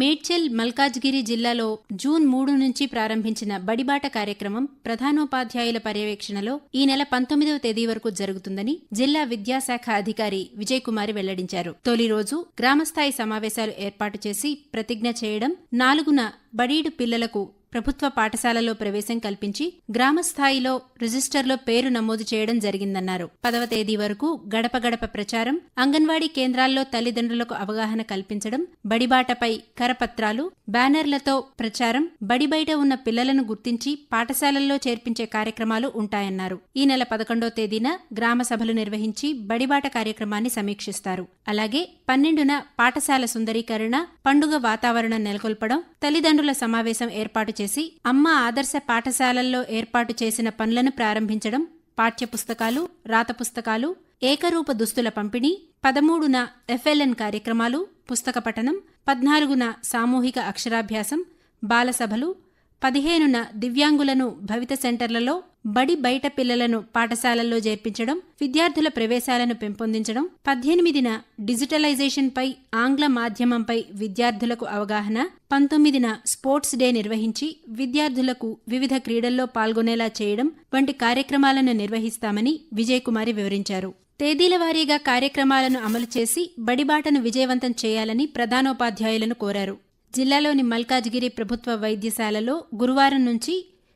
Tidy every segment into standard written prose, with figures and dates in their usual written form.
మేడ్చల్ మల్కాజ్గిరి జిల్లాలో జూన్ 3 నుంచి ప్రారంభించిన బడిబాట కార్యక్రమం ప్రధానోపాధ్యాయుల పర్యవేక్షణలో ఈ నెల 19వ తేదీ వరకు జరుగుతుందని జిల్లా విద్యాశాఖ అధికారి విజయకుమారి వెల్లడించారు. తొలి రోజు గ్రామస్థాయి సమావేశాలు ఏర్పాటు చేసి ప్రతిజ్ఞ చేయడం, 4న బడీడు పిల్లలకు ప్రభుత్వ పాఠశాలలో ప్రవేశం కల్పించి గ్రామస్థాయిలో రిజిస్టర్లో పేరు నమోదు చేయడం జరిగిందన్నారు. 10వ తేదీ వరకు గడప గడప ప్రచారం, అంగన్వాడీ కేంద్రాల్లో తల్లిదండ్రులకు అవగాహన కల్పించడం, బడిబాటపై కరపత్రాలు, బ్యానర్లతో ప్రచారం, బడి బయట ఉన్న పిల్లలను గుర్తించి పాఠశాలల్లో చేర్పించే కార్యక్రమాలు ఉంటాయన్నారు. ఈ నెల 11వ తేదీన గ్రామ సభలు నిర్వహించి బడిబాట కార్యక్రమాన్ని సమీక్షిస్తారు. అలాగే 12న పాఠశాల సుందరీకరణ, పండుగ వాతావరణం నెలకొల్పడం, తల్లిదండ్రుల సమావేశం ఏర్పాటు చేసి అమ్మ ఆదర్శ పాఠశాలల్లో ఏర్పాటు చేసిన పనులను ప్రారంభించడం, పాఠ్యపుస్తకాలు, రాత పుస్తకాలు, ఏకరూప దుస్తుల పంపిణీ, 13న FLN కార్యక్రమాలు, పుస్తక పఠనం, 14న సామూహిక అక్షరాభ్యాసం, బాలసభలు, 15న దివ్యాంగులను భవిత సెంటర్లలో, బడి బయట పిల్లలను పాఠశాలల్లో చేర్పించడం, విద్యార్థుల ప్రవేశాలను పెంపొందించడం, 18న డిజిటలైజేషన్పై, ఆంగ్ల మాధ్యమంపై విద్యార్థులకు అవగాహన, 19న స్పోర్ట్స్ డే నిర్వహించి విద్యార్థులకు వివిధ క్రీడల్లో పాల్గొనేలా చేయడం వంటి కార్యక్రమాలను నిర్వహిస్తామని విజయకుమారి వివరించారు. తేదీల వారీగా కార్యక్రమాలను అమలు చేసి బడిబాటను విజయవంతం చేయాలని ప్రధానోపాధ్యాయులను కోరారు. జిల్లాలోని మల్కాజ్గిరి ప్రభుత్వ వైద్యశాలలో గురువారం నుంచి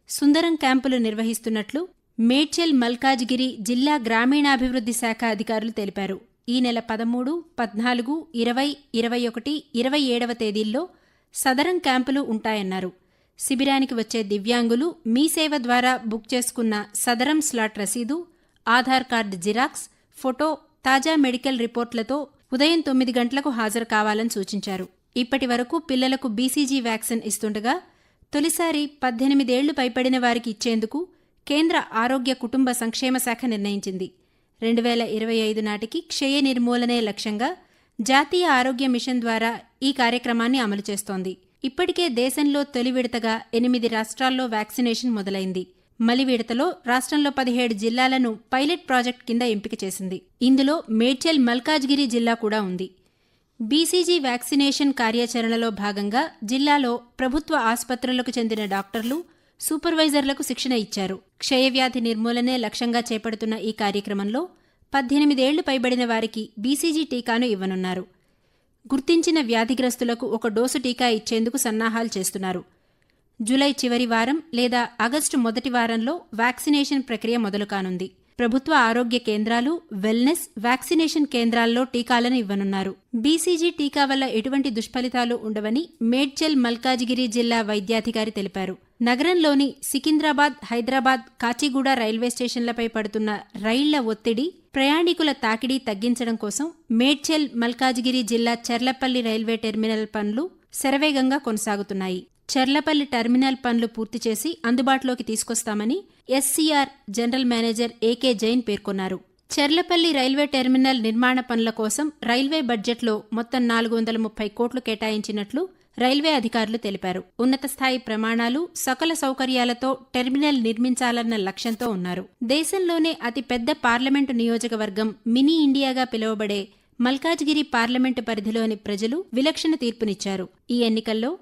సుందరం క్యాంపులు నిర్వహిస్తున్నట్లు మేడ్చల్ మల్కాజ్గిరి జిల్లా గ్రామీణాభివృద్ధి శాఖ అధికారులు తెలిపారు. ఈ నెల 13, 14, 20, 21, 27వ తేదీల్లో సదరం క్యాంపులు ఉంటాయన్నారు. శిబిరానికి వచ్చే దివ్యాంగులు మీ సేవ ద్వారా బుక్ చేసుకున్న సదరం స్లాట్ రసీదు, ఆధార్ కార్డు జిరాక్స్, ఫోటో, తాజా మెడికల్ రిపోర్ట్లతో ఉదయం 9 గంటలకు హాజరు కావాలని సూచించారు. ఇప్పటి వరకు పిల్లలకు BCG వ్యాక్సిన్ ఇస్తుండగా తొలిసారి 18 ఏళ్లు పైబడిన వారికి ఇచ్చేందుకు కేంద్ర ఆరోగ్య కుటుంబ సంక్షేమ శాఖ నిర్ణయించింది. 2025 నాటికి క్షయ నిర్మూలనే లక్ష్యంగా జాతీయ ఆరోగ్య మిషన్ ద్వారా ఈ కార్యక్రమాన్ని అమలు చేస్తోంది. ఇప్పటికే దేశంలో తొలి విడతగా 8 రాష్ట్రాల్లో వ్యాక్సినేషన్ మొదలైంది. మలి విడతలో రాష్ట్రంలో 17 జిల్లాలను పైలట్ ప్రాజెక్ట్ కింద ఎంపిక చేసింది. ఇందులో మేడ్చల్ మల్కాజ్గిరి జిల్లా కూడా ఉంది. BCG వ్యాక్సినేషన్ కార్యాచరణలో భాగంగా జిల్లాలో ప్రభుత్వ ఆసుపత్రులకు చెందిన డాక్టర్లు, సూపర్వైజర్లకు శిక్షణ ఇచ్చారు. క్షయవ్యాధి నిర్మూలనే లక్ష్యంగా చేపడుతున్న ఈ కార్యక్రమంలో 18 ఏళ్లు పైబడిన వారికి BCG టీకాను ఇవ్వనున్నారు. గుర్తించిన వ్యాధిగ్రస్తులకు 1 డోసు టీకా ఇచ్చేందుకు సన్నాహాలు చేస్తున్నారు. జూలై చివరి వారం లేదా ఆగస్టు మొదటి వారంలో వ్యాక్సినేషన్ ప్రక్రియ మొదలు కానుంది. ప్రభుత్వ ఆరోగ్య కేంద్రాలు, వెల్నెస్, వ్యాక్సినేషన్ కేంద్రాల్లో టీకాలను ఇవ్వనున్నారు. BCG టీకా వల్ల ఎటువంటి దుష్ఫలితాలు ఉండవని మేడ్చల్ మల్కాజ్గిరి జిల్లా వైద్యాధికారి తెలిపారు. నగరంలోని సికింద్రాబాద్, హైదరాబాద్, కాచిగూడ రైల్వే స్టేషన్లపై పడుతున్న రైళ్ల ఒత్తిడి, ప్రయాణికుల తాకిడి తగ్గించడం కోసం మేడ్చల్ మల్కాజ్గిరి జిల్లా చర్లపల్లి రైల్వే టెర్మినల్ పనులు శరవేగంగా కొనసాగుతున్నాయి. చర్లపల్లి టెర్మినల్ పనులు పూర్తి చేసి అందుబాటులోకి తీసుకొస్తామని SCR general manager AK Jain పేర్కొన్నారు. చర్లపల్లి రైల్వే టెర్మినల్ నిర్మాణ పనుల కోసం రైల్వే బడ్జెట్లో మొత్తం 430 కోట్లు కేటాయించినట్లు రైల్వే అధికారులు తెలిపారు. ఉన్నత స్థాయి ప్రమాణాలు, సకల సౌకర్యాలతో టెర్మినల్ నిర్మించాలన్న లక్ష్యంతో ఉన్నారు. దేశంలోనే అతిపెద్ద పార్లమెంటు నియోజకవర్గం మినీ ఇండియాగా పిలువబడే మల్కాజ్గిరి పార్లమెంటు పరిధిలోని ప్రజలు విలక్షణ తీర్పునిచ్చారు. ఈ ఎన్నికల్లో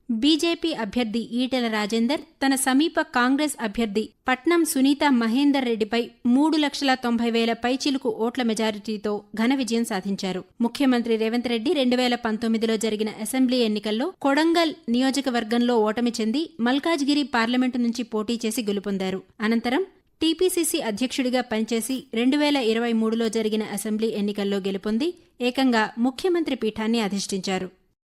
బీజేపీ అభ్యర్థి ఈటెల రాజేందర్ తన సమీప కాంగ్రెస్ అభ్యర్థి పట్నం సునీత మహేందర్ రెడ్డిపై 3,90,000 పైచిలుకు ఓట్ల మెజారిటీతో ఘన విజయం సాధించారు. ముఖ్యమంత్రి రేవంత్ రెడ్డి 2019లో జరిగిన అసెంబ్లీ ఎన్నికల్లో కొడంగల్ నియోజకవర్గంలో ఓటమి చెంది మల్కాజ్గిరి పార్లమెంటు నుంచి పోటీ చేసి గెలుపొందారు. అనంతరం TPCC అధ్యక్షుడిగా పనిచేసి 2023లో జరిగిన అసెంబ్లీ ఎన్నికల్లో గెలుపొంది ఏకంగా ముఖ్యమంత్రి పీఠాన్ని అధిష్ఠించారు.